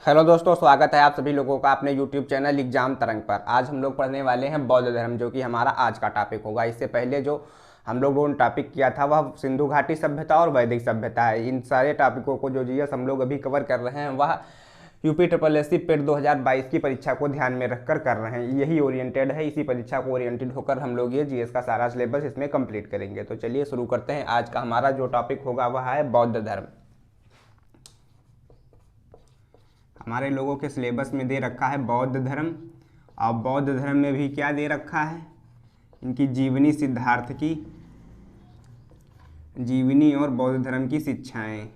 Hello दोस्तों, स्वागत है आप सभी लोगों का अपने YouTube चैनल एग्जाम तरंग पर। आज हम लोग पढ़ने वाले हैं बौद्ध धर्म, जो कि हमारा आज का टॉपिक होगा। इससे पहले जो हम लोगों ने टॉपिक किया था वह सिंधु घाटी सभ्यता और वैदिक सभ्यता है। इन सारे टॉपिकों को जो जीएस हम लोग अभी कवर कर रहे हैं वह यूपी ट्रिपल एस सी पेट 2022 की परीक्षा को ध्यान में रखकर कर रहे हैं। यही ओरिएंटेड है, इसी परीक्षा को ओरिएंटेड होकर हम लोग ये जीएस का सारा सिलेबस इसमें कंप्लीट करेंगे। तो चलिए शुरू करते हैं। आज का हमारा जो टॉपिक होगा वह है बौद्ध धर्म। हमारे लोगों के सिलेबस में दे रखा है बौद्ध धर्म, और बौद्ध धर्म में भी क्या दे रखा है, इनकी जीवनी, सिद्धार्थ की जीवनी और बौद्ध धर्म की शिक्षाएं।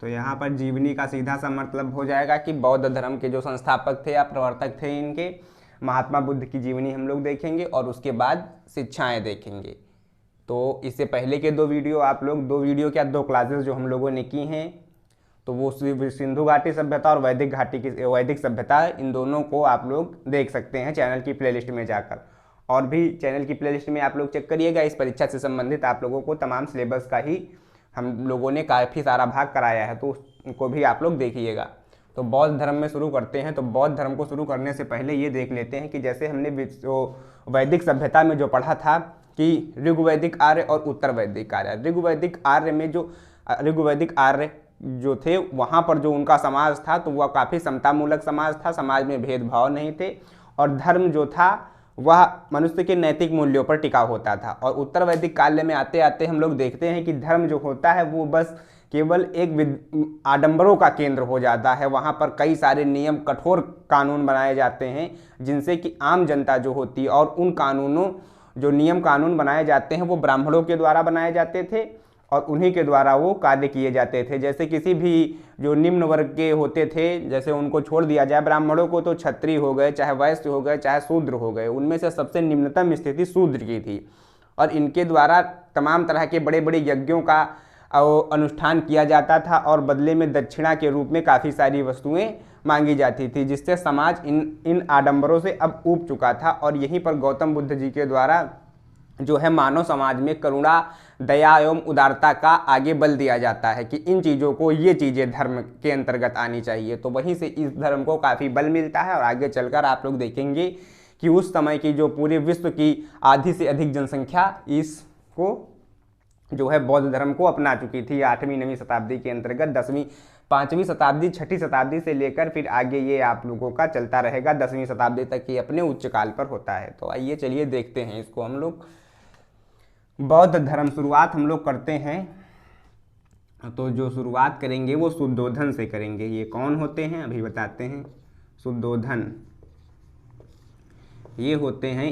तो यहाँ पर जीवनी का सीधा सा मतलब हो जाएगा कि बौद्ध धर्म के जो संस्थापक थे या प्रवर्तक थे इनके, महात्मा बुद्ध की जीवनी हम लोग देखेंगे और उसके बाद शिक्षाएं देखेंगे। तो इससे पहले के दो वीडियो क्या दो क्लासेस जो हम लोगों ने की हैं, तो वो सिंधु घाटी सभ्यता और वैदिक सभ्यता, इन दोनों को आप लोग देख सकते हैं चैनल की प्लेलिस्ट में जाकर। और भी चैनल की प्लेलिस्ट में आप लोग चेक करिएगा, इस परीक्षा से संबंधित आप लोगों को तमाम सिलेबस का ही हम लोगों ने काफ़ी सारा भाग कराया है, तो उसको भी आप लोग देखिएगा। तो बौद्ध धर्म में शुरू करते हैं। तो बौद्ध धर्म को शुरू करने से पहले ये देख लेते हैं कि जैसे हमने वैदिक सभ्यता में जो पढ़ा था कि ऋग्वैदिक आर्य और उत्तर वैदिक आर्य। ऋग्वैदिक आर्य जो थे वहाँ पर जो उनका समाज था तो वह काफ़ी समतामूलक समाज था, समाज में भेदभाव नहीं थे, और धर्म जो था वह मनुष्य के नैतिक मूल्यों पर टिका होता था। और उत्तर वैदिक काल में आते आते हम लोग देखते हैं कि धर्म जो होता है वो बस केवल एक आडंबरों का केंद्र हो जाता है। वहाँ पर कई सारे नियम, कठोर कानून बनाए जाते हैं जिनसे कि आम जनता जो होती है, और उन जो नियम कानून बनाए जाते हैं वो ब्राह्मणों के द्वारा बनाए जाते थे और उन्हीं के द्वारा वो कार्य किए जाते थे। जैसे किसी भी जो निम्न वर्ग के होते थे, जैसे उनको छोड़ दिया जाए, ब्राह्मणों को तो क्षत्रिय हो गए, चाहे वैश्य हो गए, चाहे शूद्र हो गए, उनमें से सबसे निम्नतम स्थिति शूद्र की थी। और इनके द्वारा तमाम तरह के बड़े बड़े यज्ञों का अनुष्ठान किया जाता था और बदले में दक्षिणा के रूप में काफ़ी सारी वस्तुएं मांगी जाती थी, जिससे समाज इन आडंबरों से अब ऊब चुका था। और यहीं पर गौतम बुद्ध जी के द्वारा जो है मानव समाज में करुणा, दया एवं उदारता का आगे बल दिया जाता है कि इन चीज़ों को, ये चीज़ें धर्म के अंतर्गत आनी चाहिए। तो वहीं से इस धर्म को काफ़ी बल मिलता है। और आगे चलकर आप लोग देखेंगे कि उस समय की जो पूरे विश्व की आधी से अधिक जनसंख्या इसको जो है बौद्ध धर्म को अपना चुकी थी 8वीं-9वीं शताब्दी के अंतर्गत। 5वीं शताब्दी, 6ठी शताब्दी से लेकर फिर आगे ये आप लोगों का चलता रहेगा 10वीं शताब्दी तक, ये अपने उच्च काल पर होता है। तो आइए चलिए देखते हैं इसको हम लोग। बौद्ध धर्म शुरुआत हम लोग करते हैं, तो जो शुरुआत करेंगे वो शुद्धोधन से करेंगे। ये कौन होते हैं अभी बताते हैं। शुद्धोधन ये होते हैं,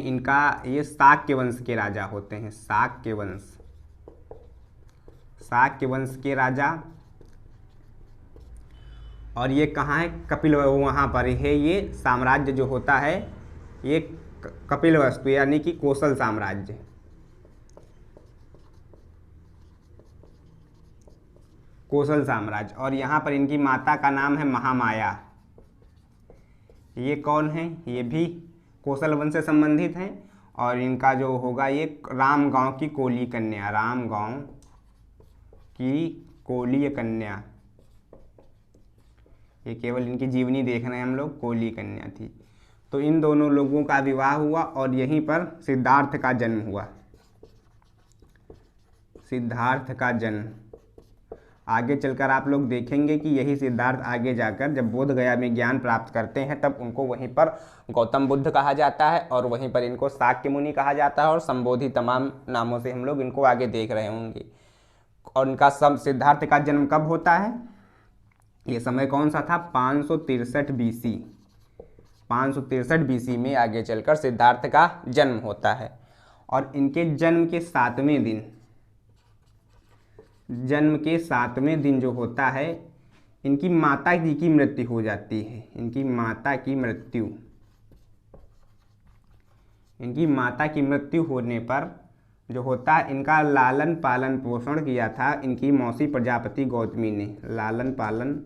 ये शाक्य वंश के राजा होते हैं। शाक्य वंश के राजा। और ये कहाँ है? कपिल, वहाँ पर है। ये साम्राज्य जो होता है ये कपिल वस्तु यानी कि कोसल साम्राज्य। कोसल साम्राज्य। और यहाँ पर इनकी माता का नाम है महामाया। ये कौन है? ये भी कोसल वंश से संबंधित हैं। और इनका जो होगा ये राम गांव की कोली कन्या, राम गांव की कोली कन्या। ये केवल इनकी जीवनी देख रहे हैं हम लोग, कोली कन्या थी। तो इन दोनों लोगों का विवाह हुआ और यहीं पर सिद्धार्थ का जन्म हुआ। सिद्धार्थ का जन्म आगे चलकर आप लोग देखेंगे कि यही सिद्धार्थ आगे जाकर जब बोध गया में ज्ञान प्राप्त करते हैं तब उनको वहीं पर गौतम बुद्ध कहा जाता है और वहीं पर इनको शाक्य मुनि कहा जाता है, और संबोधि तमाम नामों से हम लोग इनको आगे देख रहे होंगे। और इनका सिद्धार्थ का जन्म कब होता है? ये समय कौन सा था? 563 बीसी। 563 बीसी में आगे चलकर सिद्धार्थ का जन्म होता है। और इनके जन्म के 7वें दिन जो होता है, इनकी माता जी की मृत्यु हो जाती है। इनकी माता की मृत्यु होने पर जो होता है, इनका लालन पालन पोषण किया था इनकी मौसी प्रजापति गौतमी ने। लालन पालन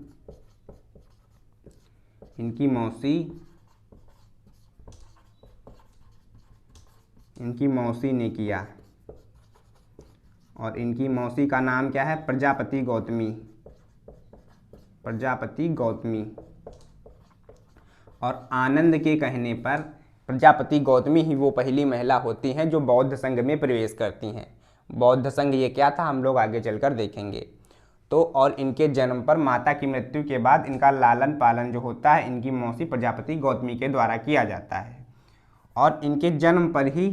इनकी मौसी ने किया। और इनकी मौसी का नाम क्या है? प्रजापति गौतमी। प्रजापति गौतमी। और आनंद के कहने पर प्रजापति गौतमी ही वो पहली महिला होती हैं जो बौद्ध संघ में प्रवेश करती हैं। बौद्ध संघ ये क्या था हम लोग आगे चलकर देखेंगे। तो और इनके जन्म पर माता की मृत्यु के बाद इनका लालन पालन जो होता है इनकी मौसी प्रजापति गौतमी के द्वारा किया जाता है। और इनके जन्म पर ही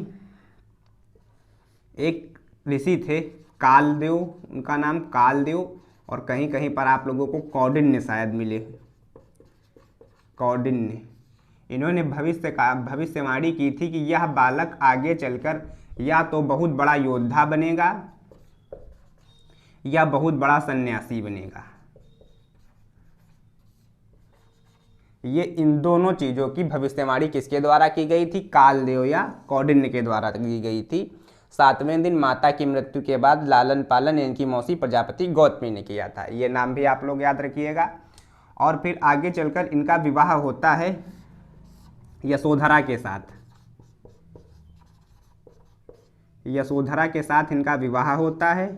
एक ऋषि थे कालदेव, उनका नाम कालदेव, और कहीं कहीं पर आप लोगों को कौंडिन्य शायद मिले, कौंडिन्य। इन्होंने भविष्यवाणी की थी कि यह बालक आगे चलकर या तो बहुत बड़ा योद्धा बनेगा या बहुत बड़ा सन्यासी बनेगा। ये इन दोनों चीज़ों की भविष्यवाणी किसके द्वारा की गई थी? कालदेव या कौंडिन्य के द्वारा की गई थी। 7वें दिन माता की मृत्यु के बाद लालन पालन इनकी मौसी प्रजापति गौतमी ने किया था। ये नाम भी आप लोग याद रखिएगा। और फिर आगे चलकर इनका विवाह होता है यशोधरा के साथ। यशोधरा के साथ इनका विवाह होता है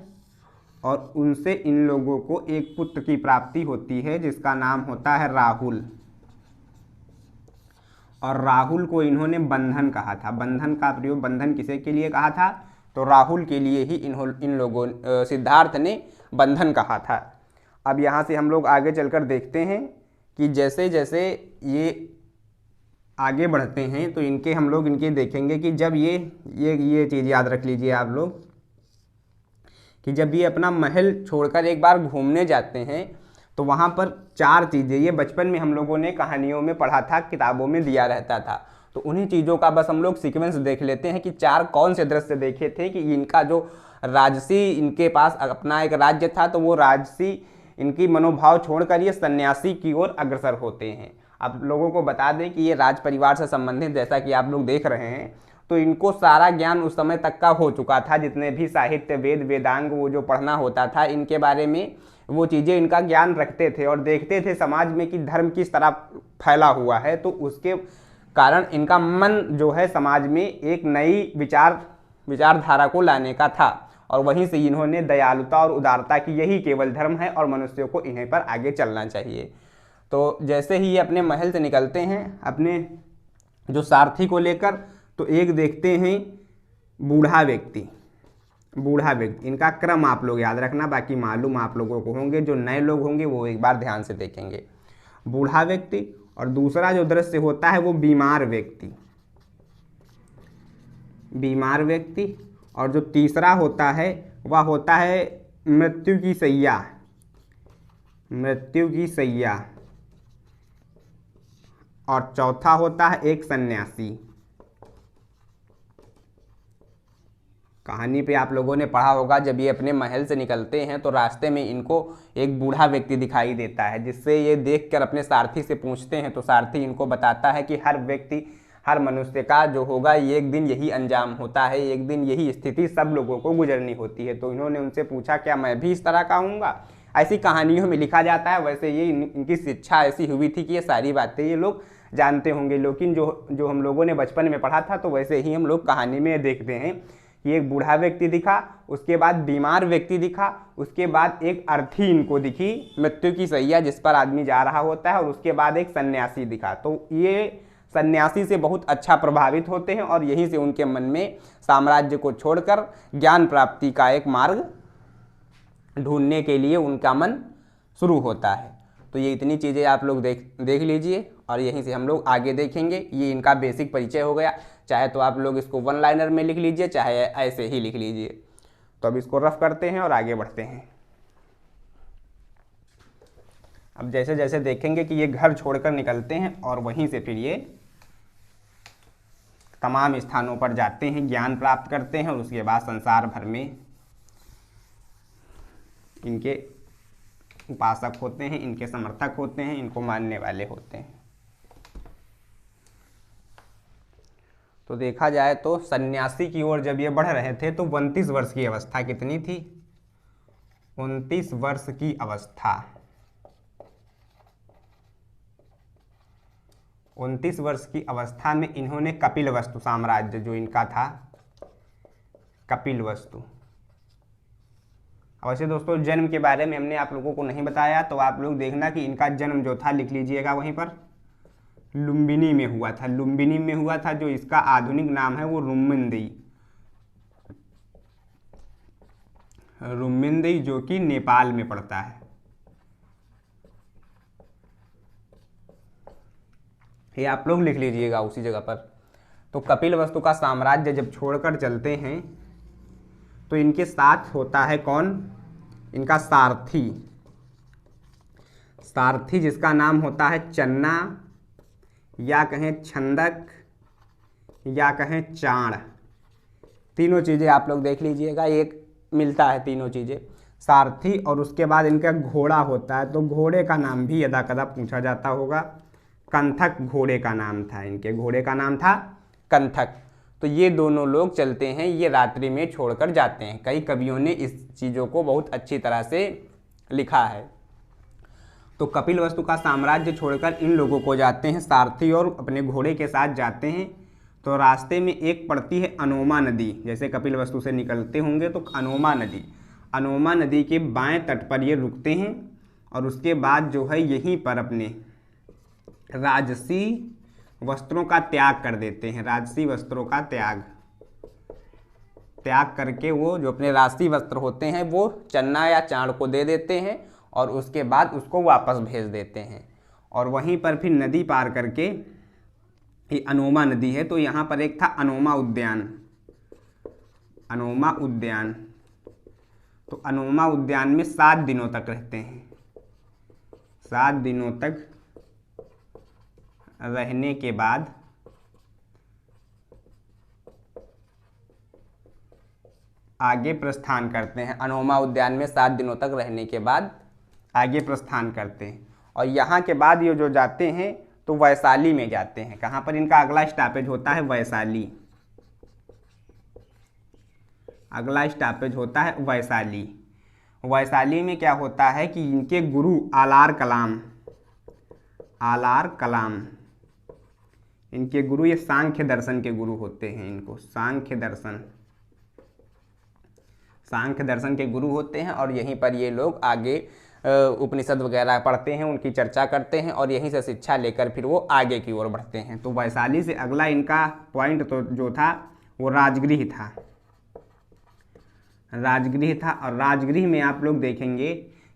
और उनसे इन लोगों को एक पुत्र की प्राप्ति होती है जिसका नाम होता है राहुल। और राहुल को इन्होंने बंधन कहा था। बंधन का प्रयोग बंधन किसे के लिए कहा था? तो राहुल के लिए ही इन लोगों सिद्धार्थ ने बंधन कहा था। अब यहाँ से हम लोग आगे चलकर देखते हैं कि जैसे जैसे ये आगे बढ़ते हैं तो हम लोग इनके देखेंगे कि जब ये चीज़ याद रख लीजिए आप लोग कि जब ये अपना महल छोड़कर एक बार घूमने जाते हैं तो वहाँ पर 4 चीज़ें, ये बचपन में हम लोगों ने कहानियों में पढ़ा था, किताबों में दिया रहता था, तो उन्हीं चीज़ों का बस हम लोग सीक्वेंस देख लेते हैं कि 4 कौन से दृश्य देखे थे कि इनका जो राजसी, इनके पास अपना एक राज्य था तो वो राजसी इनकी मनोभाव छोड़कर ये सन्यासी की ओर अग्रसर होते हैं। आप लोगों को बता दें कि ये राज परिवार से संबंधित जैसा कि आप लोग देख रहे हैं तो इनको सारा ज्ञान उस समय तक का हो चुका था। जितने भी साहित्य वेद वेदांग वो जो पढ़ना होता था इनके बारे में वो चीज़ें इनका ज्ञान रखते थे और देखते थे समाज में कि धर्म किस तरह फैला हुआ है। तो उसके कारण इनका मन जो है समाज में एक नई विचारधारा को लाने का था और वहीं से इन्होंने दयालुता और उदारता की यही केवल धर्म है और मनुष्यों को इन्हीं पर आगे चलना चाहिए। तो जैसे ही ये अपने महल से निकलते हैं अपने जो सारथी को लेकर तो एक देखते हैं बूढ़ा व्यक्ति। इनका क्रम आप लोग याद रखना, बाकी मालूम आप लोगों को होंगे, जो नए लोग होंगे वो एक बार ध्यान से देखेंगे। बूढ़ा व्यक्ति और दूसरा जो दृश्य होता है वो बीमार व्यक्ति और जो तीसरा होता है वह होता है मृत्यु की सैया और चौथा होता है एक सन्यासी। कहानी पे आप लोगों ने पढ़ा होगा जब ये अपने महल से निकलते हैं तो रास्ते में इनको एक बूढ़ा व्यक्ति दिखाई देता है, जिससे ये देखकर अपने सारथी से पूछते हैं तो सारथी इनको बताता है कि हर मनुष्य का जो होगा ये एक दिन यही अंजाम होता है, एक दिन यही स्थिति सब लोगों को गुजरनी होती है। तो इन्होंने उनसे पूछा क्या मैं भी इस तरह का हूँगा? ऐसी कहानियों में लिखा जाता है। वैसे ये इनकी शिक्षा ऐसी हुई थी कि ये सारी बातें ये लोग जानते होंगे, लेकिन जो हम लोगों ने बचपन में पढ़ा था तो वैसे ही हम लोग कहानी में देखते हैं कि एक बूढ़ा व्यक्ति दिखा, उसके बाद बीमार व्यक्ति दिखा, उसके बाद एक अर्थी इनको दिखी मृत्यु की सैया जिस पर आदमी जा रहा होता है, और उसके बाद एक सन्यासी दिखा। तो ये सन्यासी से बहुत अच्छा प्रभावित होते हैं और यहीं से उनके मन में साम्राज्य को छोड़कर ज्ञान प्राप्ति का एक मार्ग ढूंढने के लिए उनका मन शुरू होता है। तो ये इतनी चीज़ें आप लोग देख लीजिए और यहीं से हम लोग आगे देखेंगे। ये इनका बेसिक परिचय हो गया। चाहे तो आप लोग इसको 1 लाइनर में लिख लीजिए, चाहे ऐसे ही लिख लीजिए। तो अब इसको रफ करते हैं और आगे बढ़ते हैं। अब जैसे जैसे देखेंगे कि ये घर छोड़कर निकलते हैं और वहीं से फिर ये तमाम स्थानों पर जाते हैं, ज्ञान प्राप्त करते हैं और उसके बाद संसार भर में इनके उपासक होते हैं, इनके समर्थक होते हैं, इनको मानने वाले होते हैं। तो देखा जाए तो सन्यासी की ओर जब ये बढ़ रहे थे तो 29 वर्ष की अवस्था कितनी थी? 29 वर्ष की अवस्था। 29 वर्ष की अवस्था में इन्होंने कपिलवस्तु साम्राज्य जो इनका था, कपिलवस्तु, वैसे दोस्तों जन्म के बारे में हमने आप लोगों को नहीं बताया, तो आप लोग देखना कि इनका जन्म जो था लिख लीजिएगा वहीं पर, लुम्बिनी में हुआ था। लुम्बिनी में हुआ था, जो इसका आधुनिक नाम है वो रुम्मिनदेई, रुम्मिनदेई जो कि नेपाल में पड़ता है। ये आप लोग लिख लीजिएगा उसी जगह पर। तो कपिलवस्तु का साम्राज्य जब छोड़कर चलते हैं तो इनके साथ होता है कौन, इनका सारथी, सारथी जिसका नाम होता है चन्ना, या कहें छंदक, या कहें चाण। तीनों चीज़ें आप लोग देख लीजिएगा, एक मिलता है तीनों चीज़ें, सारथी। और उसके बाद इनका घोड़ा होता है, तो घोड़े का नाम भी यदा कदा पूछा जाता होगा, कंथक घोड़े का नाम था, इनके घोड़े का नाम था कंथक। तो ये दोनों लोग चलते हैं, ये रात्रि में छोड़कर जाते हैं। कई कवियों ने इस चीज़ों को बहुत अच्छी तरह से लिखा है। तो कपिलवस्तु का साम्राज्य छोड़कर इन लोगों को जाते हैं, सारथी और अपने घोड़े के साथ जाते हैं। तो रास्ते में एक पड़ती है अनोमा नदी, जैसे कपिलवस्तु से निकलते होंगे तो अनोमा नदी, अनोमा नदी के बाएं तट पर ये रुकते हैं। और उसके बाद जो है यहीं पर अपने राजसी वस्त्रों का त्याग कर देते हैं, राजसी वस्त्रों का त्याग करके वो जो अपने राजसी वस्त्र होते हैं वो चन्ना या चाण को दे देते हैं, और उसके बाद उसको वापस भेज देते हैं। और वहीं पर फिर नदी पार करके, ये अनोमा नदी है, तो यहाँ पर एक था अनोमा उद्यान, अनोमा उद्यान। तो अनोमा उद्यान में 7 दिनों तक रहते हैं, 7 दिनों तक रहने के बाद आगे प्रस्थान करते हैं। अनोमा उद्यान में 7 दिनों तक रहने के बाद आगे प्रस्थान करते हैं। और यहाँ के बाद ये जो जाते हैं तो वैशाली में जाते हैं। कहाँ पर इनका अगला स्टॉपेज होता है, वैशाली, अगला स्टॉपेज होता है वैशाली। वैशाली में क्या होता है कि इनके गुरु आलार कलाम, आलार कलाम इनके गुरु, ये सांख्य दर्शन के गुरु होते हैं, इनको सांख्य दर्शन के गुरु होते हैं। और यहीं पर ये लोग आगे उपनिषद वगैरह पढ़ते हैं, उनकी चर्चा करते हैं, और यहीं से शिक्षा लेकर फिर वो आगे की ओर बढ़ते हैं। तो वैशाली से अगला इनका पॉइंट तो जो था वो राजगृह था, राजगृह था। और राजगृह में आप लोग देखेंगे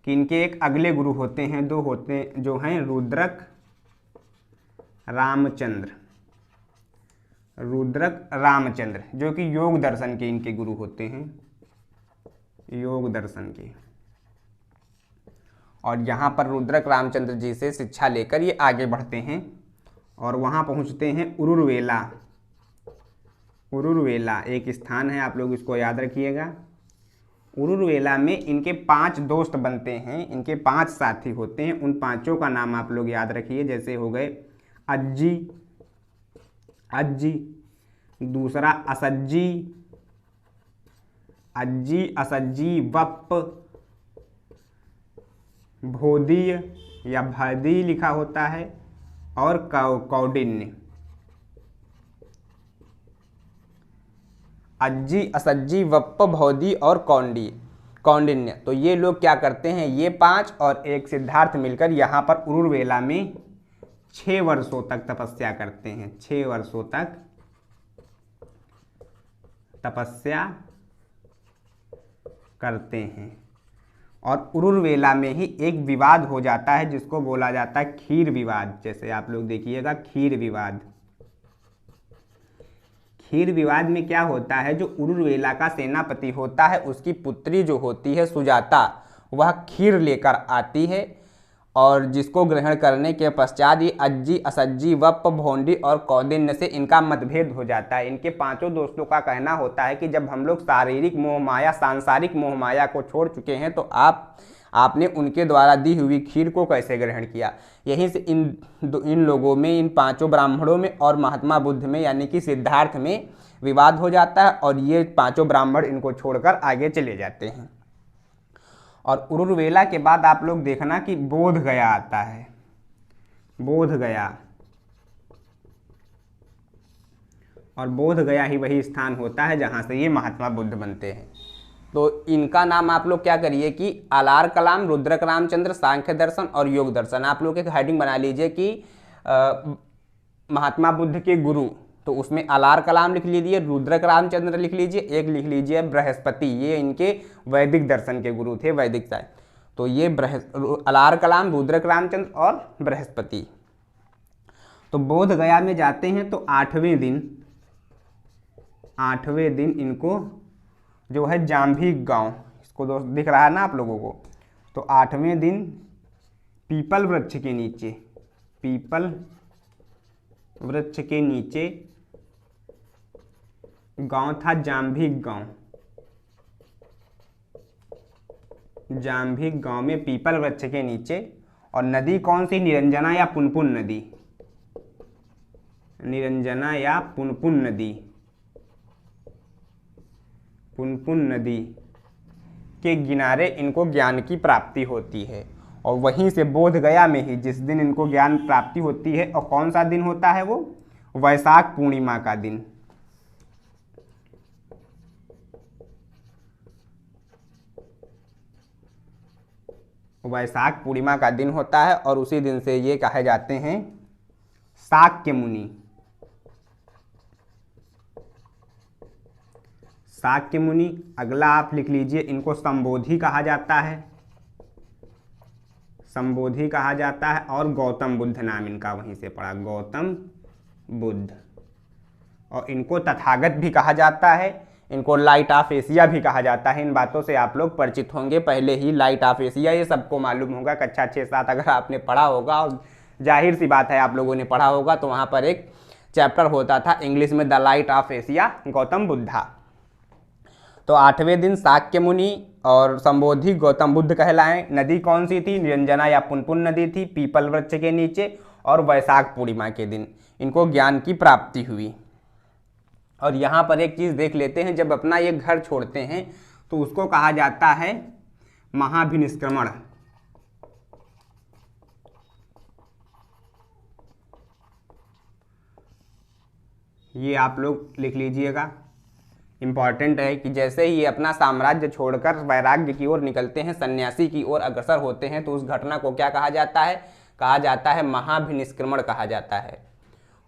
कि इनके एक अगले गुरु होते हैं, दो होते जो हैं रुद्रक रामचंद्र, रुद्रक रामचंद्र, जो कि योग दर्शन के इनके गुरु होते हैं, योग दर्शन के। और यहाँ पर रुद्रक रामचंद्र जी से शिक्षा लेकर ये आगे बढ़ते हैं और वहाँ पहुँचते हैं उरुरवेला। उरुरवेला एक स्थान है, आप लोग इसको याद रखिएगा। उरुरवेला में इनके 5 दोस्त बनते हैं, इनके 5 साथी होते हैं। उन 5 का नाम आप लोग याद रखिए, जैसे हो गए अज्जी, अज्जी, दूसरा असज्जी, अज्जी असज्जी, वप्प, भोदीय या भदी लिखा होता है, और कौडिन्य। अज्जी, असज्जी, वप्प, भौदी और कौंडिन्य। तो ये लोग क्या करते हैं, ये 5 और एक सिद्धार्थ मिलकर यहाँ पर उरुरवेला में 6 वर्षों तक तपस्या करते हैं, 6 वर्षों तक तपस्या करते हैं। और उरुरवेला में ही एक विवाद हो जाता है जिसको बोला जाता है खीर विवाद। जैसे आप लोग देखिएगा खीर विवाद, खीर विवाद में क्या होता है, जो उरुरवेला का सेनापति होता है उसकी पुत्री जो होती है सुजाता, वह खीर लेकर आती है, और जिसको ग्रहण करने के पश्चात ये अज्जी, असज्जी, वप्प, भोंडी और कौदिन्य से इनका मतभेद हो जाता है। इनके 5 दोस्तों का कहना होता है कि जब हम लोग शारीरिक मोहमाया, सांसारिक मोहमाया को छोड़ चुके हैं तो आपने उनके द्वारा दी हुई खीर को कैसे ग्रहण किया। यहीं से इन लोगों में, इन 5 ब्राह्मणों में और महात्मा बुद्ध में यानी कि सिद्धार्थ में विवाद हो जाता है, और ये 5 ब्राह्मण इनको छोड़कर आगे चले जाते हैं। और उरुरवेला के बाद आप लोग देखना कि बोध गया आता है, बोध गया, और बोध गया ही वही स्थान होता है जहाँ से ये महात्मा बुद्ध बनते हैं। तो इनका नाम आप लोग क्या करिए कि आलार कलाम, रुद्रक रामचंद्र, सांख्य दर्शन और योग दर्शन। आप लोग एक हेडिंग बना लीजिए कि महात्मा बुद्ध के गुरु, तो उसमें आलार कलाम लिख लीजिए, रुद्रक रामचंद्र लिख लीजिए, एक लिख लीजिए बृहस्पति, ये इनके वैदिक दर्शन के गुरु थे, वैदिक साहित्य। तो ये आलार कलाम, रुद्रक रामचंद्र और बृहस्पति। तो बोध गया में जाते हैं तो 8वें दिन इनको जो है जाम्भिक गांव, इसको दोस्त दिख रहा है ना आप लोगों को, तो 8वें दिन पीपल वृक्ष के नीचे, पीपल वृक्ष के नीचे गांव था जाम्भिक गांव, जाम्भिक गांव में पीपल वृक्ष के नीचे। और नदी कौन सी? निरंजना या पुनपुन नदी, निरंजना या पुनपुन नदी, पुनपुन नदी के किनारे इनको ज्ञान की प्राप्ति होती है। और वहीं से बोध गया में ही जिस दिन इनको ज्ञान प्राप्ति होती है, और कौन सा दिन होता है वो? वैशाख पूर्णिमा का दिन। वैशाख पूर्णिमा का दिन होता है और उसी दिन से ये कहे जाते हैं शाक्य मुनि। शाक्य मुनि। अगला आप लिख लीजिए, इनको संबोधि कहा जाता है, संबोधि कहा जाता है। और गौतम बुद्ध नाम इनका वहीं से पड़ा, गौतम बुद्ध। और इनको तथागत भी कहा जाता है, इनको लाइट ऑफ एशिया भी कहा जाता है। इन बातों से आप लोग परिचित होंगे पहले ही। लाइट ऑफ एशिया ये सबको मालूम होगा, कक्षा 6-7 अगर आपने पढ़ा होगा, और जाहिर सी बात है आप लोगों ने पढ़ा होगा, तो वहाँ पर एक चैप्टर होता था इंग्लिश में, the light of Asia, Gautam Buddha. तो 8वें दिन शाक्य मुनि और संबोधि गौतम बुद्ध कहलाएं। नदी कौन सी थी? निरंजना या पुनपुन नदी थी, पीपल वृक्ष के नीचे। और वैशाख पूर्णिमा के दिन इनको ज्ञान की प्राप्ति हुई। और यहाँ पर एक चीज़ देख लेते हैं, जब अपना ये घर छोड़ते हैं तो उसको कहा जाता है महाभिनिष्क्रमण। ये आप लोग लिख लीजिएगा, इम्पॉर्टेंट है कि जैसे ही अपना साम्राज्य छोड़कर वैराग्य की ओर निकलते हैं, सन्यासी की ओर अग्रसर होते हैं, तो उस घटना को क्या कहा जाता है? कहा जाता है महाभिनिष्क्रमण कहा जाता है।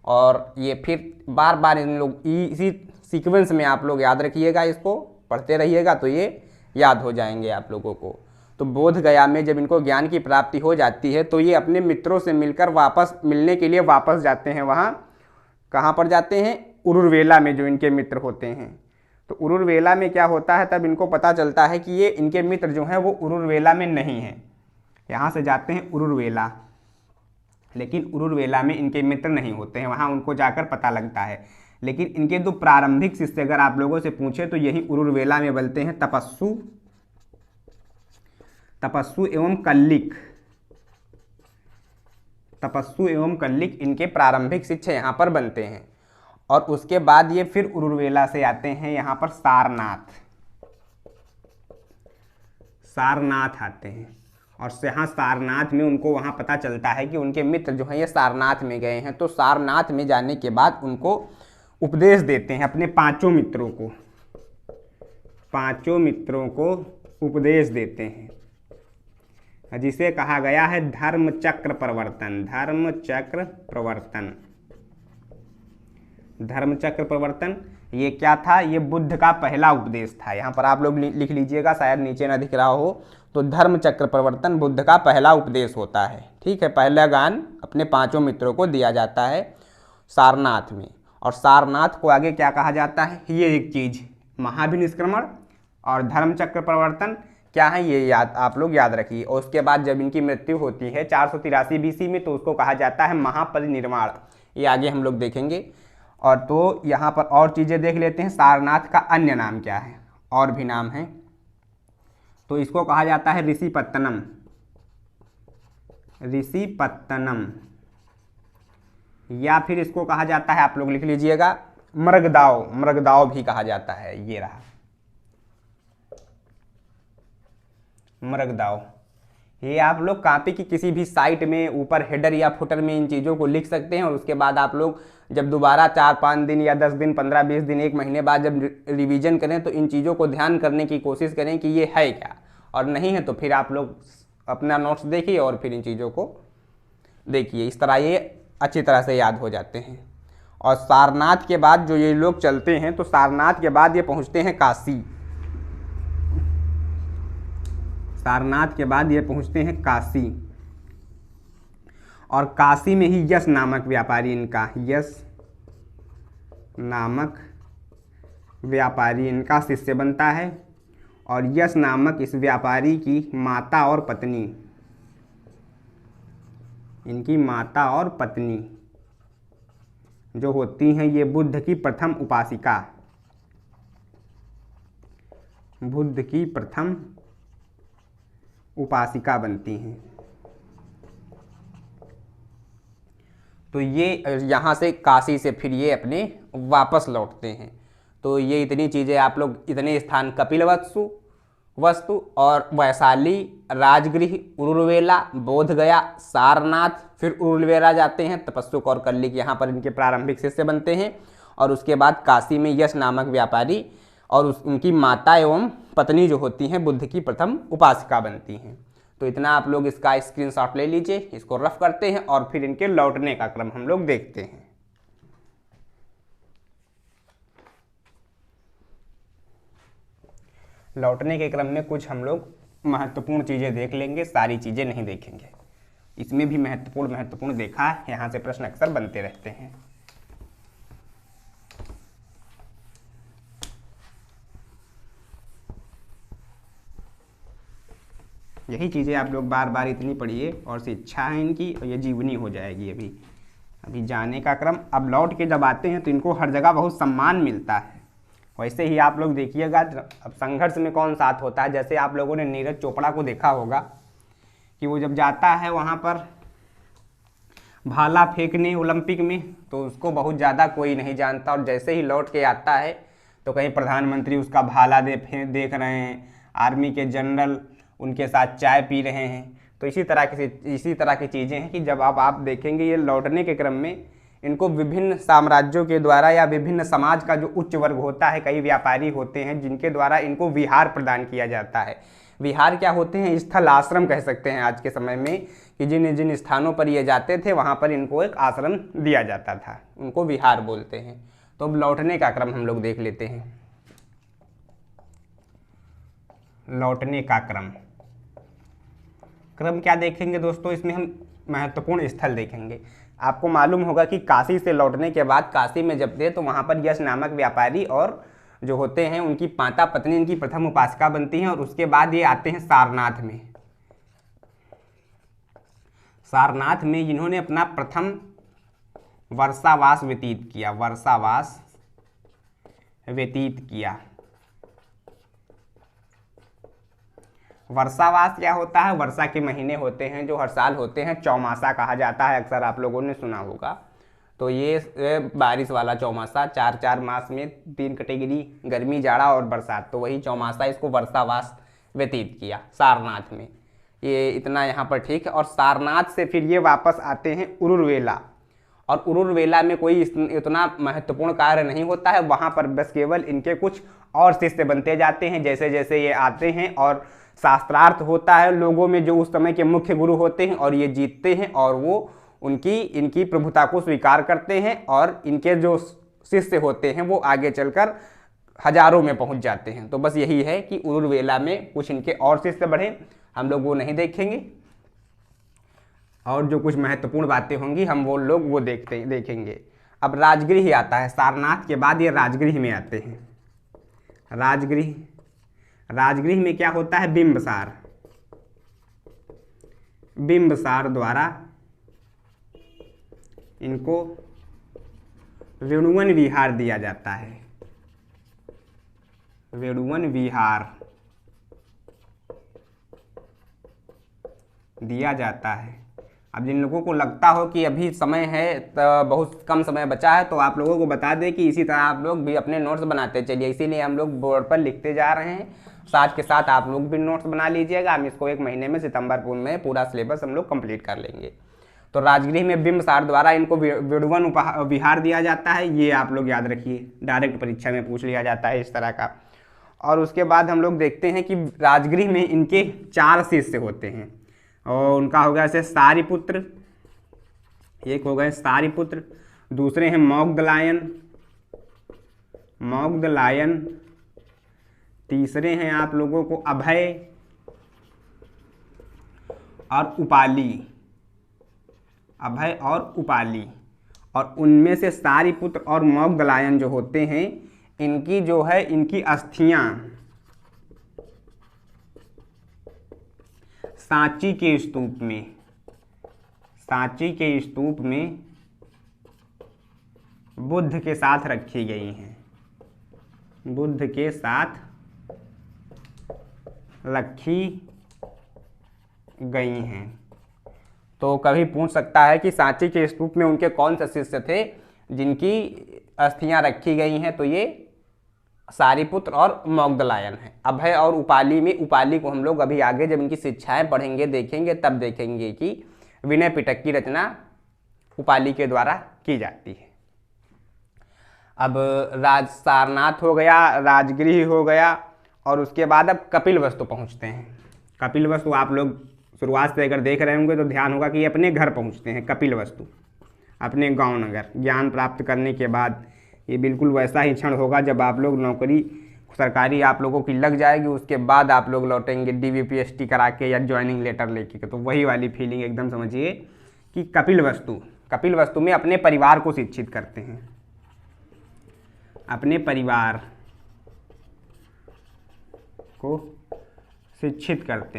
और ये फिर बार बार इन लोग इसी सीक्वेंस में आप लोग याद रखिएगा, इसको पढ़ते रहिएगा तो ये याद हो जाएंगे आप लोगों को। तो बोध गया में जब इनको ज्ञान की प्राप्ति हो जाती है तो ये अपने मित्रों से मिलकर वापस मिलने के लिए वापस जाते हैं। वहाँ कहाँ पर जाते हैं? उरुवेला में, जो इनके मित्र होते हैं। तो उरुवेला में क्या होता है, तब इनको पता चलता है कि ये इनके मित्र जो हैं वो उरुवेला में नहीं हैं। यहाँ से जाते हैं उरुवेला, लेकिन उरुवेला में इनके मित्र नहीं होते हैं, वहाँ उनको जाकर पता लगता है। लेकिन इनके दो प्रारंभिक शिष्य अगर आप लोगों से पूछे तो यही उरुवेला में बनते हैं तपस्सु एवं कल्लिक। तपस्सु एवं कल्लिक इनके प्रारंभिक शिष्य यहाँ पर बनते हैं। और उसके बाद ये फिर उरुवेला से आते हैं यहाँ पर सारनाथ आते हैं। और यहाँ सारनाथ में उनको वहाँ पता चलता है कि उनके मित्र जो हैं ये सारनाथ में गए हैं। तो सारनाथ में जाने के बाद उनको उपदेश देते हैं, अपने पांचों मित्रों को उपदेश देते हैं, जिसे कहा गया है धर्म चक्र प्रवर्तन। ये क्या था? ये बुद्ध का पहला उपदेश था। यहाँ पर आप लोग लिख लीजिएगा, शायद नीचे ना दिख रहा हो। तो धर्म चक्र प्रवर्तन बुद्ध का पहला उपदेश होता है। ठीक है, पहला ज्ञान अपने पांचों मित्रों को दिया जाता है सारनाथ में। और सारनाथ को आगे क्या कहा जाता है? ये एक चीज़, महाभिनिष्क्रमण और धर्म चक्र प्रवर्तन क्या है ये आप लोग याद रखिए। और उसके बाद जब इनकी मृत्यु होती है 483 BC में, तो उसको कहा जाता है महापरिनिर्वाण। ये आगे हम लोग देखेंगे। और तो यहाँ पर और चीज़ें देख लेते हैं। सारनाथ का अन्य नाम क्या है? और भी नाम है। तो इसको कहा जाता है ऋषिपत्तनम, या फिर इसको कहा जाता है, आप लोग लिख लीजिएगा, मृगदाव भी कहा जाता है। ये रहा मृगदाव, ये आप लोग कॉपी की किसी भी साइट में ऊपर हेडर या फुटर में इन चीज़ों को लिख सकते हैं और उसके बाद आप लोग जब दोबारा 4-5 दिन या 10 दिन 15-20 दिन 1 महीने बाद जब रिवीजन करें तो इन चीज़ों को ध्यान करने की कोशिश करें कि ये है क्या, और नहीं है तो फिर आप लोग अपना नोट्स देखिए और फिर इन चीज़ों को देखिए। इस तरह ये अच्छी तरह से याद हो जाते हैं। और सारनाथ के बाद जो ये लोग चलते हैं तो सारनाथ के बाद ये पहुँचते हैं काशी। सारनाथ के बाद ये पहुँचते हैं काशी, और काशी में ही यश नामक व्यापारी, इनका यश नामक व्यापारी इनका शिष्य बनता है। और यश नामक इस व्यापारी की माता और पत्नी, इनकी माता और पत्नी जो होती हैं ये बुद्ध की प्रथम उपासिका, बुद्ध की प्रथम उपासिका बनती हैं। तो ये यहाँ से काशी से फिर ये अपने वापस लौटते हैं। तो ये इतनी चीज़ें आप लोग, इतने स्थान कपिलवस्तु और वैशाली, राजगृह, उरुवेला, बोधगया, सारनाथ, फिर उरुवेला जाते हैं, तपस्सुक और कल्लिक यहाँ पर इनके प्रारंभिक शिष्य बनते हैं। और उसके बाद काशी में यश नामक व्यापारी और उनकी माता एवं पत्नी जो होती हैं बुद्ध की प्रथम उपासिका बनती हैं। तो इतना आप लोग इसका स्क्रीनशॉट ले लीजिए, इसको रफ करते हैं और फिर इनके लौटने का क्रम हम लोग देखते हैं। लौटने के क्रम में कुछ हम लोग महत्वपूर्ण चीज़ें देख लेंगे, सारी चीज़ें नहीं देखेंगे। इसमें भी महत्वपूर्ण देखा है, यहाँ से प्रश्न अक्सर बनते रहते हैं। यही चीज़ें आप लोग बार बार इतनी पढ़िए और शिक्षा है इनकी, और ये जीवनी हो जाएगी। अभी जाने का क्रम। अब लौट के जब आते हैं तो इनको हर जगह बहुत सम्मान मिलता है। वैसे ही आप लोग देखिएगा, अब संघर्ष में कौन साथ होता है। जैसे आप लोगों ने नीरज चोपड़ा को देखा होगा कि वो जब जाता है वहाँ पर भाला फेंकने ओलंपिक में, तो उसको बहुत ज़्यादा कोई नहीं जानता, और जैसे ही लौट के आता है तो कहीं प्रधानमंत्री उसका भाला देख रहे हैं, आर्मी के जनरल उनके साथ चाय पी रहे हैं। तो इसी तरह की चीज़ें हैं कि जब आप देखेंगे ये लौटने के क्रम में इनको विभिन्न साम्राज्यों के द्वारा या विभिन्न समाज का जो उच्च वर्ग होता है, कई व्यापारी होते हैं जिनके द्वारा इनको विहार प्रदान किया जाता है। विहार क्या होते हैं? स्थल आश्रम कह सकते हैं आज के समय में, कि जिन जिन स्थानों पर ये जाते थे वहाँ पर इनको एक आश्रम दिया जाता था, उनको विहार बोलते हैं। तो अब लौटने का क्रम हम लोग देख लेते हैं। लौटने का क्रम क्या देखेंगे दोस्तों? इसमें हम महत्वपूर्ण स्थल देखेंगे। आपको मालूम होगा कि काशी से लौटने के बाद काशी में जब थे तो वहाँ पर यश नामक व्यापारी और जो होते हैं उनकी माता पत्नी इनकी प्रथम उपासिका बनती हैं। और उसके बाद ये आते हैं सारनाथ में। सारनाथ में इन्होंने अपना प्रथम वर्षावास व्यतीत किया। वर्षावास क्या होता है? वर्षा के महीने होते हैं जो हर साल होते हैं, चौमासा कहा जाता है, अक्सर आप लोगों ने सुना होगा। तो ये बारिश वाला चौमासा, 4 मास में 3 कैटेगरी, गर्मी, जाड़ा और बरसात, तो वही चौमासा, इसको वर्षावास व्यतीत किया सारनाथ में। ये इतना यहाँ पर ठीक है। और सारनाथ से फिर ये वापस आते हैं उरुवेला, और उरुवेला में कोई इतना महत्वपूर्ण कार्य नहीं होता है, वहाँ पर बस केवल इनके कुछ और शिष्य बनते जाते हैं जैसे जैसे ये आते हैं, और शास्त्रार्थ होता है लोगों में जो उस समय के मुख्य गुरु होते हैं, और ये जीतते हैं और वो इनकी प्रभुता को स्वीकार करते हैं, और इनके जो शिष्य होते हैं वो आगे चलकर हजारों में पहुंच जाते हैं। तो बस यही है कि उरुवेला में कुछ इनके और शिष्य बढ़े, हम लोग वो नहीं देखेंगे, और जो कुछ महत्वपूर्ण बातें होंगी हम वो देखेंगे। अब राजगृह आता है, सारनाथ के बाद ये राजगृह में आते हैं। राजगृह में क्या होता है? बिंबसार द्वारा इनको वेणुवन विहार दिया जाता है। वेणुवन विहार दिया जाता है। अब जिन लोगों को लगता हो कि अभी समय है तो बहुत कम समय बचा है, तो आप लोगों को बता दें कि इसी तरह आप लोग भी अपने नोट्स बनाते चलिए, इसीलिए हम लोग बोर्ड पर लिखते जा रहे हैं। साथ के साथ आप लोग भी नोट्स बना लीजिएगा। हम इसको 1 महीने में सितंबर में पूरा सिलेबस हम लोग कंप्लीट कर लेंगे। तो राजगृह में बिंबिसार द्वारा इनको विद्ववन विहार दिया जाता है, ये आप लोग याद रखिए, डायरेक्ट परीक्षा में पूछ लिया जाता है इस तरह का। और उसके बाद हम लोग देखते हैं कि राजगृह में इनके 4 शिष्य होते हैं, और उनका हो गया जैसे सारिपुत्र, एक हो गए सारिपुत्र, दूसरे हैं मौग्धलायन, तीसरे हैं आप लोगों को अभय और उपाली। और उनमें से सारिपुत्र और मौग्धलायन जो होते हैं, इनकी जो है इनकी अस्थियां सांची के स्तूप में बुद्ध के साथ रखी गई हैं, बुद्ध के साथ रखी गई हैं। तो कभी पूछ सकता है कि सांची के स्तूप में उनके कौन से शिष्य थे जिनकी अस्थियां रखी गई हैं, तो ये सारिपुत्र और मौग्धलायन है। अभय और उपाली में, उपाली को हम लोग अभी आगे जब इनकी शिक्षाएं पढ़ेंगे देखेंगे तब देखेंगे कि विनय पिटक की रचना उपाली के द्वारा की जाती है। अब सारनाथ हो गया, राजगृह हो गया, और उसके बाद अब कपिलवस्तु पहुंचते हैं। कपिलवस्तु आप लोग शुरुआत से अगर देख रहे होंगे तो ध्यान होगा कि ये अपने घर पहुंचते हैं। कपिलवस्तु अपने गांव नगर ज्ञान प्राप्त करने के बाद, ये बिल्कुल वैसा ही क्षण होगा जब आप लोग नौकरी सरकारी आप लोगों की लग जाएगी, उसके बाद आप लोग लौटेंगे DVPST करा के या ज्वाइनिंग लेटर लेके। तो वही वाली फीलिंग एकदम समझिए कि कपिलवस्तु में अपने परिवार को शिक्षित करते हैं, अपने परिवार को शिक्षित करते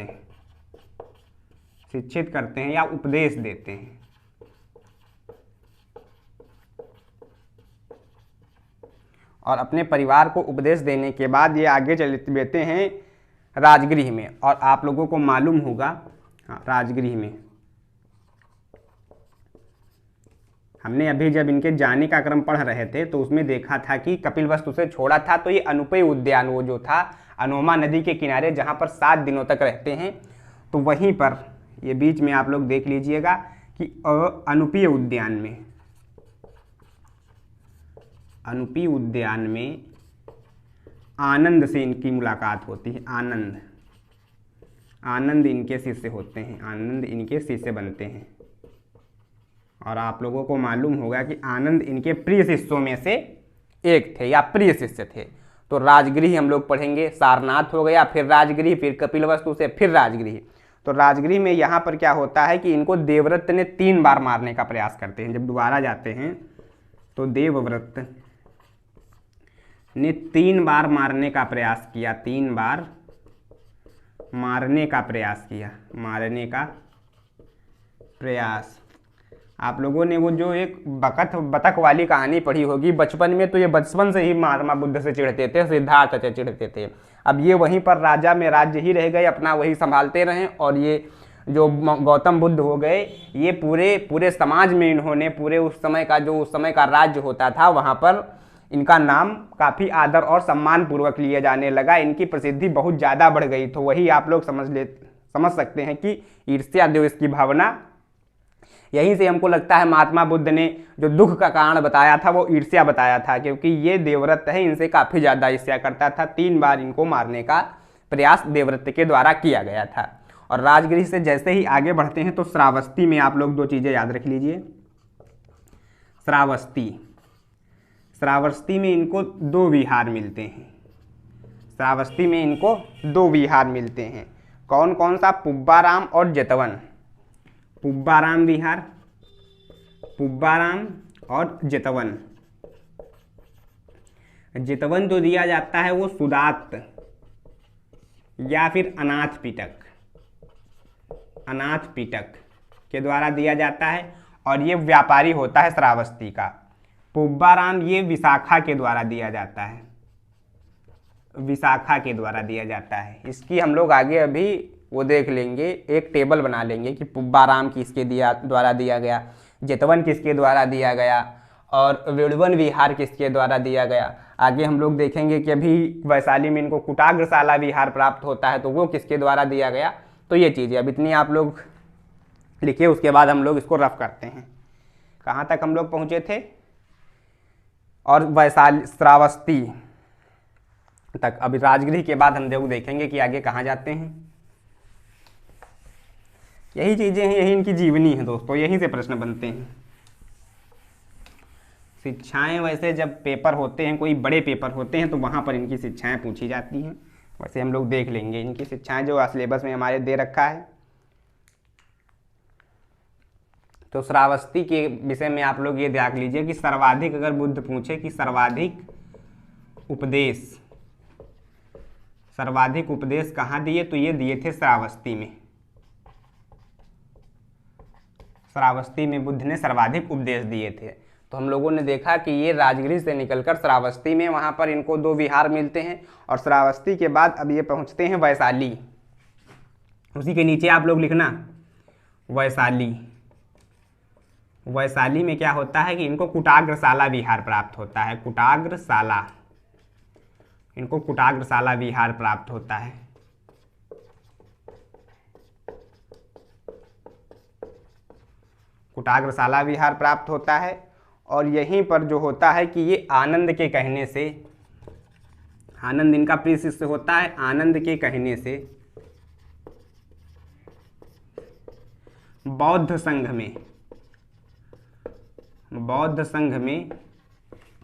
हैं या उपदेश देते हैं। और अपने परिवार को उपदेश देने के बाद ये आगे चलते हैं राजगृह में। और आप लोगों को मालूम होगा, राजगृह में हमने अभी जब इनके जाने का क्रम पढ़ रहे थे तो उसमें देखा था कि कपिलवस्तु से छोड़ा था तो ये अनुपेय उद्यान, वो जो था अनोमा नदी के किनारे जहाँ पर 7 दिनों तक रहते हैं, तो वहीं पर ये बीच में आप लोग देख लीजिएगा कि अनुपेय उद्यान में आनंद से इनकी मुलाकात होती है। आनंद इनके शिष्य होते हैं, आनंद इनके शिष्य बनते हैं। और आप लोगों को मालूम होगा कि आनंद इनके प्रिय शिष्यों में से एक थे या प्रिय शिष्य थे। तो राजगृह हम लोग पढ़ेंगे, सारनाथ हो गया, फिर राजगृह, फिर कपिलवस्तु से फिर राजगृह। तो राजगृह में यहाँ पर क्या होता है कि इनको देवव्रत ने 3 बार मारने का प्रयास करते हैं। जब दोबारा जाते हैं तो देवव्रत ने 3 बार मारने का प्रयास किया, 3 बार मारने का प्रयास। आप लोगों ने वो जो एक बतख वाली कहानी पढ़ी होगी बचपन में, तो ये बचपन से ही महात्मा बुद्ध से चिढ़ते थे, सिद्धार्थ से चिढ़ते थे। अब ये वहीं पर राजा में राज्य ही रह गए, अपना वही संभालते रहें। और ये जो गौतम बुद्ध हो गए, ये पूरे समाज में इन्होंने पूरे उस समय का राज्य होता था, वहाँ पर इनका नाम काफ़ी आदर और सम्मान पूर्वक लिए जाने लगा। इनकी प्रसिद्धि बहुत ज़्यादा बढ़ गई। तो वही आप लोग समझ सकते हैं कि ईर्ष्या द्वेष की भावना, यहीं से हमको लगता है महात्मा बुद्ध ने जो दुख का कारण बताया था वो ईर्ष्या बताया था, क्योंकि ये देवव्रत है, इनसे काफ़ी ज़्यादा ईर्ष्या करता था। 3 बार इनको मारने का प्रयास देवव्रत के द्वारा किया गया था। और राजगृह से जैसे ही आगे बढ़ते हैं तो श्रावस्ती में आप लोग 2 चीज़ें याद रख लीजिए। श्रावस्ती में इनको 2 विहार मिलते हैं। कौन कौन सा? पुब्बाराम और जेतवन। पुब्बाराम और जेतवन। जेतवन जो दिया जाता है वो सुदात या फिर अनाथ पिटक के द्वारा दिया जाता है, और ये व्यापारी होता है श्रावस्ती का। पुब्बाराम ये विशाखा के द्वारा दिया जाता है। इसकी हम लोग आगे अभी वो देख लेंगे, एक टेबल बना लेंगे कि पुब्बाराम किसके द्वारा दिया गया, जेतवन किसके द्वारा दिया गया, और वेणुवन विहार किसके द्वारा दिया गया। आगे हम लोग देखेंगे कि अभी वैशाली में इनको कुटाग्रशाला विहार प्राप्त होता है, तो वो किसके द्वारा दिया गया। तो ये चीज़ें अब इतनी आप लोग लिखिए, उसके बाद हम लोग इसको रफ करते हैं। कहाँ तक हम लोग पहुँचे थे, और वैशाली श्रावस्ती तक। अभी राजगृह के बाद हम लोग देखेंगे कि आगे कहाँ जाते हैं। यही चीज़ें हैं, यही इनकी जीवनी है दोस्तों, यहीं से प्रश्न बनते हैं। शिक्षाएं वैसे जब पेपर होते हैं, कोई बड़े पेपर होते हैं, तो वहाँ पर इनकी शिक्षाएं पूछी जाती हैं। वैसे हम लोग देख लेंगे इनकी शिक्षाएं जो सिलेबस में हमारे दे रखा है। तो श्रावस्ती के विषय में आप लोग ये देख लीजिए कि सर्वाधिक, अगर बुद्ध पूछे कि सर्वाधिक उपदेश कहाँ दिए, तो ये दिए थे श्रावस्ती में। श्रावस्ती में बुद्ध ने सर्वाधिक उपदेश दिए थे। तो हम लोगों ने देखा कि ये राजगृह से निकलकर श्रावस्ती में, वहाँ पर इनको 2 विहार मिलते हैं, और श्रावस्ती के बाद अब ये पहुँचते हैं वैशाली। उसी के नीचे आप लोग लिखना वैशाली। वैशाली में क्या होता है कि इनको कुटाग्रशाला विहार प्राप्त होता है। कुटाग्रशाला, इनको कुटाग्रशाला विहार प्राप्त होता है। कुटाग्रशाला विहार प्राप्त होता है, और यहीं पर जो होता है कि ये आनंद के कहने से, आनंद इनका प्रिय शिष्य होता है, आनंद के कहने से बौद्ध संघ में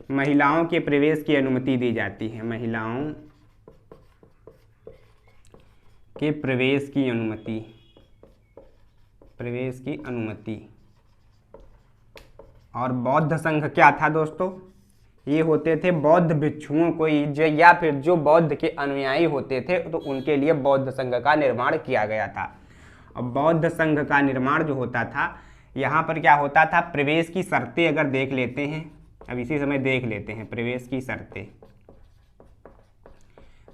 महिलाओं के प्रवेश की अनुमति दी जाती है। महिलाओं के प्रवेश की अनुमति। और बौद्ध संघ क्या था दोस्तों, ये होते थे बौद्ध भिक्षुओं को, या फिर जो बौद्ध के अनुयायी होते थे, तो उनके लिए बौद्ध संघ का निर्माण किया गया था। और बौद्ध संघ का निर्माण जो होता था, यहाँ पर क्या होता था, प्रवेश की शर्तें अगर देख लेते हैं, अब इसी समय देख लेते हैं प्रवेश की शर्तें।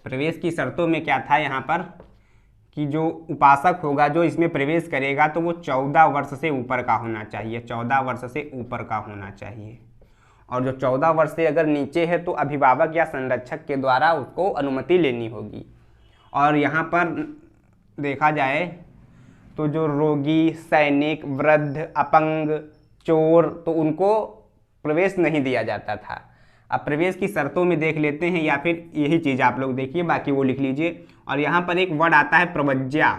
प्रवेश की शर्तों में क्या था यहाँ पर कि जो उपासक होगा, जो इसमें प्रवेश करेगा, तो वो 14 वर्ष से ऊपर का होना चाहिए। 14 वर्ष से ऊपर का होना चाहिए। और जो 14 वर्ष से अगर नीचे है, तो अभिभावक या संरक्षक के द्वारा उसको अनुमति लेनी होगी। और यहाँ पर देखा जाए तो जो रोगी, सैनिक, वृद्ध, अपंग, चोर, तो उनको प्रवेश नहीं दिया जाता था। अब प्रवेश की शर्तों में देख लेते हैं, या फिर यही चीज़ आप लोग देखिए, बाकी वो लिख लीजिए। और यहाँ पर एक वर्ड आता है प्रवज्जा।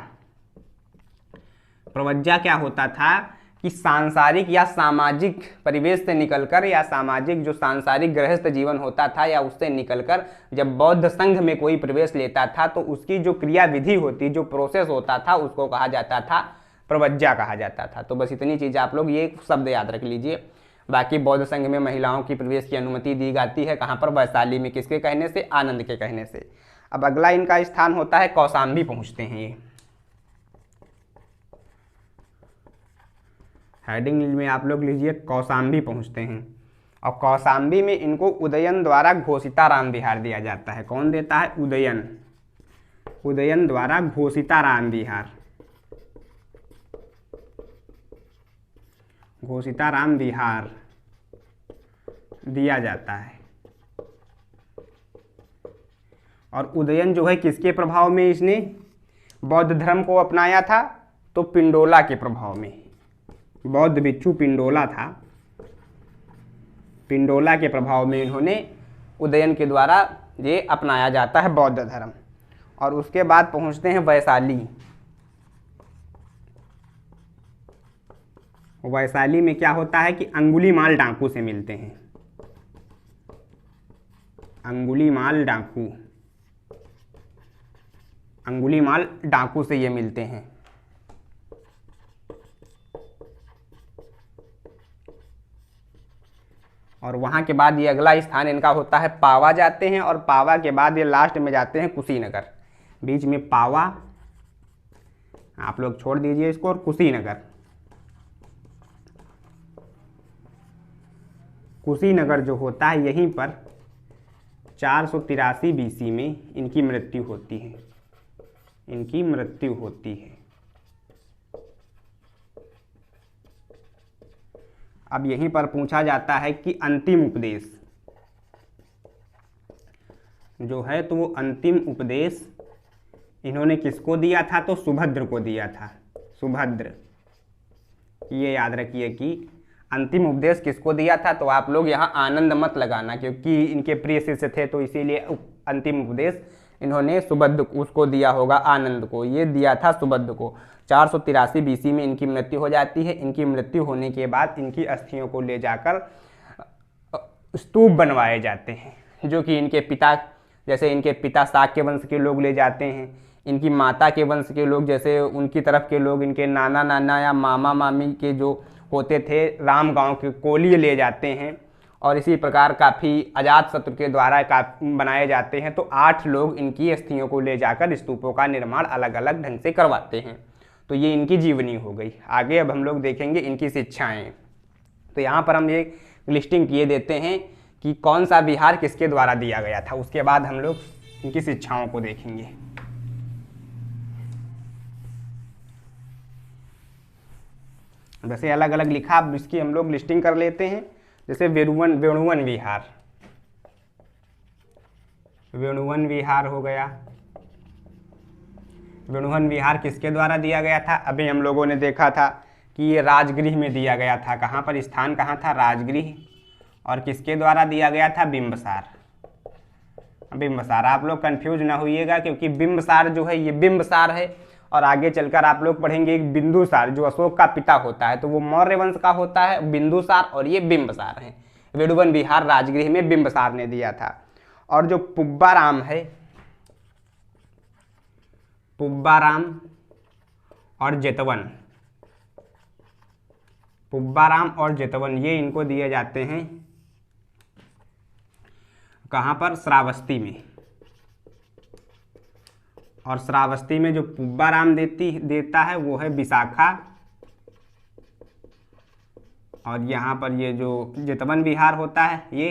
प्रवज्जा क्या होता था कि सांसारिक या सामाजिक परिवेश से निकलकर, या सामाजिक जो सांसारिक गृहस्थ जीवन होता था, या उससे निकलकर जब बौद्ध संघ में कोई प्रवेश लेता था, तो उसकी जो क्रिया विधि होती, जो प्रोसेस होता था, उसको कहा जाता था प्रवज्जा कहा जाता था। तो बस इतनी चीज़ आप लोग ये शब्द याद रख लीजिए। बाकी बौद्ध संघ में महिलाओं की प्रवेश की अनुमति दी जाती है। कहाँ पर, वैशाली में। किसके कहने से, आनंद के कहने से। अब अगला इनका स्थान होता है कौशाम्बी पहुँचते हैं ये। हेडिंग में आप लोग लीजिए कौशाम्बी पहुँचते हैं। और कौशाम्बी में इनको उदयन द्वारा घोषिताराम विहार दिया जाता है। कौन देता है, उदयन द्वारा घोषिताराम विहार। घोषिताराम विहार दिया जाता है। और उदयन जो है किसके प्रभाव में इसने बौद्ध धर्म को अपनाया था, तो पिंडोला के प्रभाव में। बौद्ध भिक्षु पिंडोला था, पिंडोला के प्रभाव में इन्होंने उदयन के द्वारा ये अपनाया जाता है बौद्ध धर्म। और उसके बाद पहुंचते हैं वैशाली। वैशाली में क्या होता है कि अंगुलीमाल डाकू से मिलते हैं। अंगुलीमाल डाकू से ये मिलते हैं। और वहाँ के बाद ये अगला स्थान इनका होता है पावा जाते हैं। और पावा के बाद ये लास्ट में जाते हैं कुशीनगर। बीच में पावा आप लोग छोड़ दीजिए इसको, और कुशीनगर जो होता है, यहीं पर 483 BC में इनकी मृत्यु होती है। अब यहीं पर पूछा जाता है कि अंतिम उपदेश जो है, तो वो अंतिम उपदेश इन्होंने किसको दिया था? तो सुभद्र को दिया था। सुभद्र, ये याद रखिए कि अंतिम उपदेश किसको दिया था। तो आप लोग यहाँ आनंद मत लगाना, क्योंकि इनके प्रिय शिष्य थे, तो इसीलिए अंतिम उपदेश इन्होंने सुभद्र उसको दिया होगा, आनंद को। ये दिया था सुभद्र को। 483 BC में इनकी मृत्यु हो जाती है। इनकी मृत्यु होने के बाद इनकी अस्थियों को ले जाकर स्तूप बनवाए जाते हैं, जो कि इनके पिता, जैसे इनके पिता शाक्य वंश के लोग ले जाते हैं, इनकी माता के वंश के लोग, जैसे उनकी तरफ के लोग, इनके नाना नाना या मामा मामी के जो होते थे, राम गांव के कोली ले जाते हैं। और इसी प्रकार काफ़ी अजातशत्रु के द्वारा बनाए जाते हैं। तो 8 लोग इनकी अस्थियों को ले जाकर स्तूपों का निर्माण अलग अलग ढंग से करवाते हैं। तो ये इनकी जीवनी हो गई। आगे अब हम लोग देखेंगे इनकी शिक्षाएं। तो यहाँ पर हम ये लिस्टिंग किए देते हैं कि कौन सा विहार किसके द्वारा दिया गया था, उसके बाद हम लोग इनकी शिक्षाओं को देखेंगे। वैसे अलग अलग लिखा, अब इसकी हम लोग लिस्टिंग कर लेते हैं। जैसे वेणुवन विहार, वेणुवन विहार हो गया। वेणुवन विहार किसके द्वारा दिया गया था? अभी हम लोगों ने देखा था कि ये राजगृह में दिया गया था। कहाँ पर, स्थान कहाँ था? राजगृह। और किसके द्वारा दिया गया था? बिंबसार। बिंबसार, आप लोग कंफ्यूज ना होइएगा, क्योंकि बिंबसार जो है ये बिंबसार है, और आगे चलकर आप लोग पढ़ेंगे एक बिंदुसार जो अशोक का पिता होता है, तो वो मौर्य वंश का होता है बिंदुसार, और ये बिंबसार है। वेणुवन विहार राजगृह में बिंबसार ने दिया था। और जो पुब्बाराम है, पुब्बाराम और जेतवन, पुब्बाराम और जेतवन, ये इनको दिए जाते हैं कहाँ पर? श्रावस्ती में। और श्रावस्ती में जो पुब्बाराम देता है वो है विशाखा। और यहाँ पर ये जो जेतवन विहार होता है ये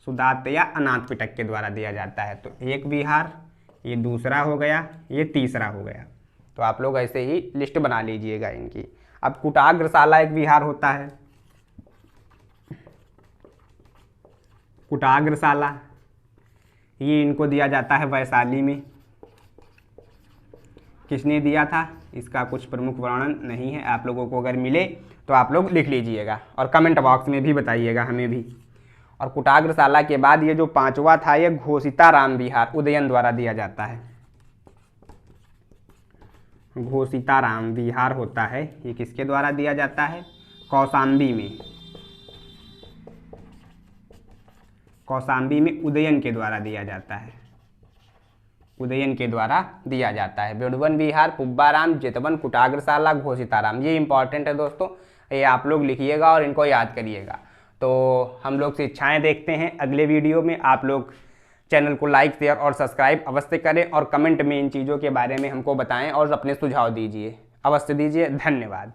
सुदात या अनाथ पिटक के द्वारा दिया जाता है। तो एक विहार, ये दूसरा हो गया, ये तीसरा हो गया। तो आप लोग ऐसे ही लिस्ट बना लीजिएगा इनकी। अब कुटाग्रशाला एक विहार होता है, कुटाग्रशाला, ये इनको दिया जाता है वैशाली में। किसने दिया था? इसका कुछ प्रमुख वर्णन नहीं है, आप लोगों को अगर मिले तो आप लोग लिख लीजिएगा और कमेंट बॉक्स में भी बताइएगा हमें भी। और कुटाग्रशाला के बाद ये जो 5वां था, ये घोषिताराम विहार उदयन द्वारा दिया जाता है। घोषिताराम विहार होता है, ये किसके द्वारा दिया जाता है? कौशाम्बी में। कौशाम्बी में उदयन के द्वारा दिया जाता है, उदयन के द्वारा दिया जाता है। वेणुवन विहार, पुब्बाराम, जेतवन, कुटाग्रशाला, घोषिताराम, ये इंपॉर्टेंट है दोस्तों, ये आप लोग लिखिएगा और इनको याद करिएगा। तो हम लोग शिक्षाएं देखते हैं अगले वीडियो में। आप लोग चैनल को लाइक, शेयर और सब्सक्राइब अवश्य करें, और कमेंट में इन चीज़ों के बारे में हमको बताएं और अपने सुझाव दीजिए, अवश्य दीजिए। धन्यवाद।